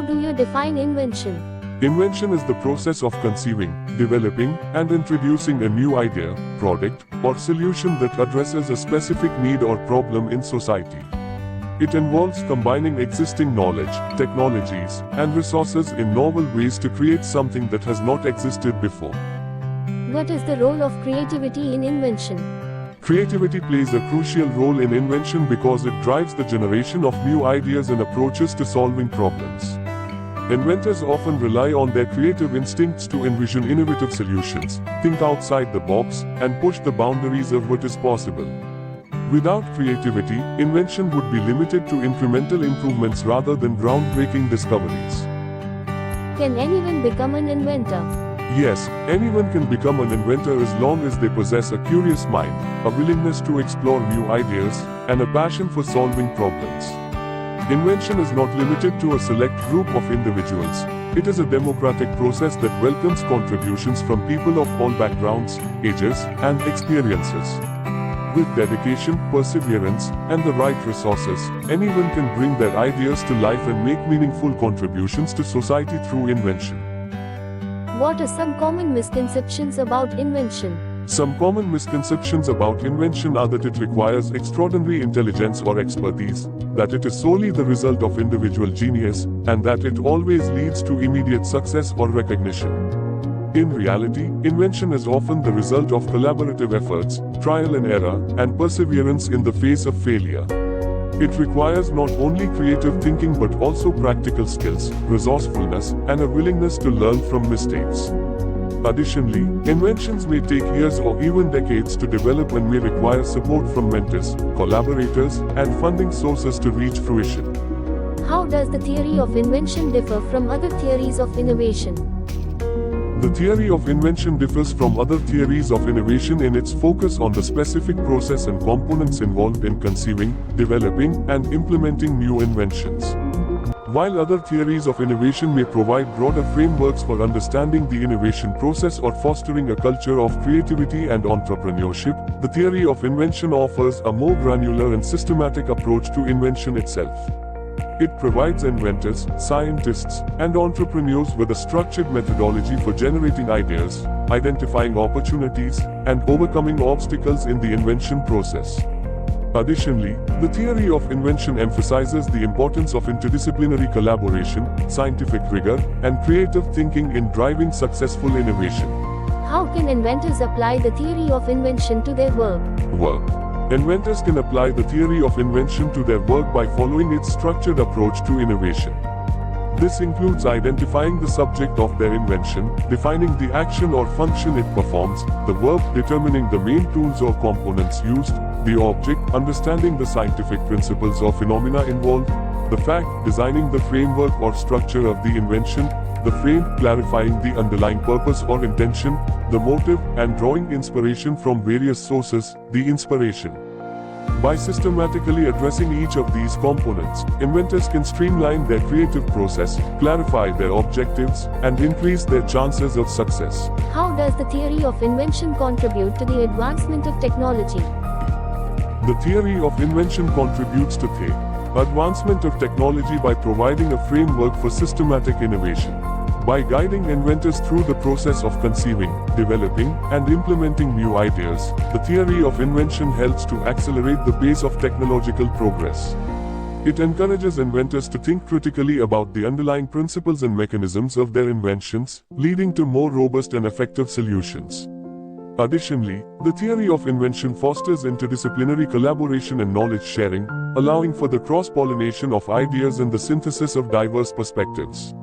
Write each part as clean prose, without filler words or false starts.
do you define invention? Invention is the process of conceiving, developing, and introducing a new idea, product, or solution that addresses a specific need or problem in society. It involves combining existing knowledge, technologies, and resources in novel ways to create something that has not existed before. What is the role of creativity in invention? Creativity plays a crucial role in invention because it drives the generation of new ideas and approaches to solving problems. Inventors often rely on their creative instincts to envision innovative solutions, think outside the box, and push the boundaries of what is possible. Without creativity, invention would be limited to incremental improvements rather than groundbreaking discoveries. Can anyone become an inventor? Yes, anyone can become an inventor as long as they possess a curious mind, a willingness to explore new ideas, and a passion for solving problems. Invention is not limited to a select group of individuals. It is a democratic process that welcomes contributions from people of all backgrounds, ages, and experiences. With dedication, perseverance, and the right resources, anyone can bring their ideas to life and make meaningful contributions to society through invention. What are some common misconceptions about invention? Some common misconceptions about invention are that it requires extraordinary intelligence or expertise, that it is solely the result of individual genius, and that it always leads to immediate success or recognition. In reality, invention is often the result of collaborative efforts, trial and error, and perseverance in the face of failure. It requires not only creative thinking but also practical skills, resourcefulness, and a willingness to learn from mistakes. Additionally, inventions may take years or even decades to develop and may require support from mentors, collaborators, and funding sources to reach fruition. How does the theory of invention differ from other theories of innovation? The theory of invention differs from other theories of innovation in its focus on the specific process and components involved in conceiving, developing, and implementing new inventions. While other theories of innovation may provide broader frameworks for understanding the innovation process or fostering a culture of creativity and entrepreneurship, the theory of invention offers a more granular and systematic approach to invention itself. It provides inventors, scientists, and entrepreneurs with a structured methodology for generating ideas, identifying opportunities, and overcoming obstacles in the invention process. Additionally, the theory of invention emphasizes the importance of interdisciplinary collaboration, scientific rigor, and creative thinking in driving successful innovation. How can inventors apply the theory of invention to their work? Inventors can apply the theory of invention to their work by following its structured approach to innovation. This includes identifying the subject of their invention, defining the action or function it performs, the verb, determining the main tools or components used, the object, understanding the scientific principles or phenomena involved, the fact, designing the framework or structure of the invention, the frame, clarifying the underlying purpose or intention, the motive, and drawing inspiration from various sources, the inspiration. By systematically addressing each of these components, inventors can streamline their creative process, clarify their objectives, and increase their chances of success. How does the theory of invention contribute to the advancement of technology? The theory of invention contributes to the advancement of technology by providing a framework for systematic innovation. By guiding inventors through the process of conceiving, developing, and implementing new ideas, the theory of invention helps to accelerate the pace of technological progress. It encourages inventors to think critically about the underlying principles and mechanisms of their inventions, leading to more robust and effective solutions. Additionally, the theory of invention fosters interdisciplinary collaboration and knowledge sharing, allowing for the cross-pollination of ideas and the synthesis of diverse perspectives.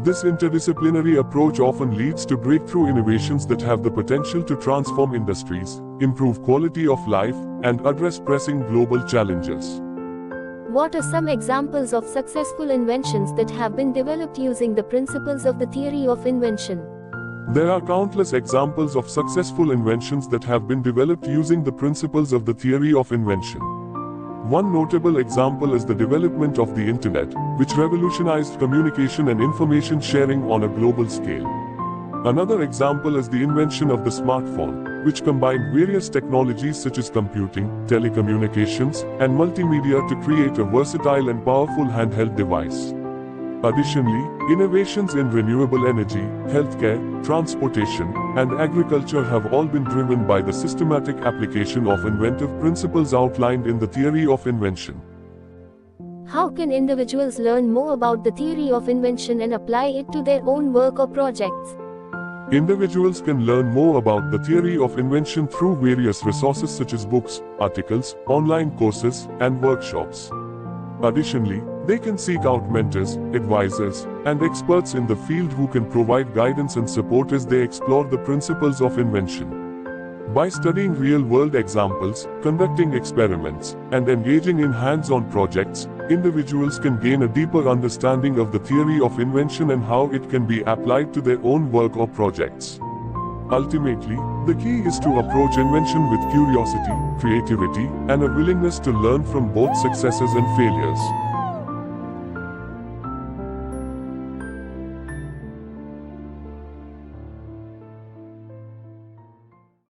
This interdisciplinary approach often leads to breakthrough innovations that have the potential to transform industries, improve quality of life, and address pressing global challenges. What are some examples of successful inventions that have been developed using the principles of the theory of invention? There are countless examples of successful inventions that have been developed using the principles of the theory of invention. One notable example is the development of the Internet, which revolutionized communication and information sharing on a global scale. Another example is the invention of the smartphone, which combined various technologies such as computing, telecommunications, and multimedia to create a versatile and powerful handheld device. Additionally, innovations in renewable energy, healthcare, transportation, and agriculture have all been driven by the systematic application of inventive principles outlined in the theory of invention. How can individuals learn more about the theory of invention and apply it to their own work or projects? Individuals can learn more about the theory of invention through various resources such as books, articles, online courses, and workshops. Additionally, they can seek out mentors, advisors, and experts in the field who can provide guidance and support as they explore the principles of invention. By studying real-world examples, conducting experiments, and engaging in hands-on projects, individuals can gain a deeper understanding of the theory of invention and how it can be applied to their own work or projects. Ultimately, the key is to approach invention with curiosity, creativity, and a willingness to learn from both successes and failures.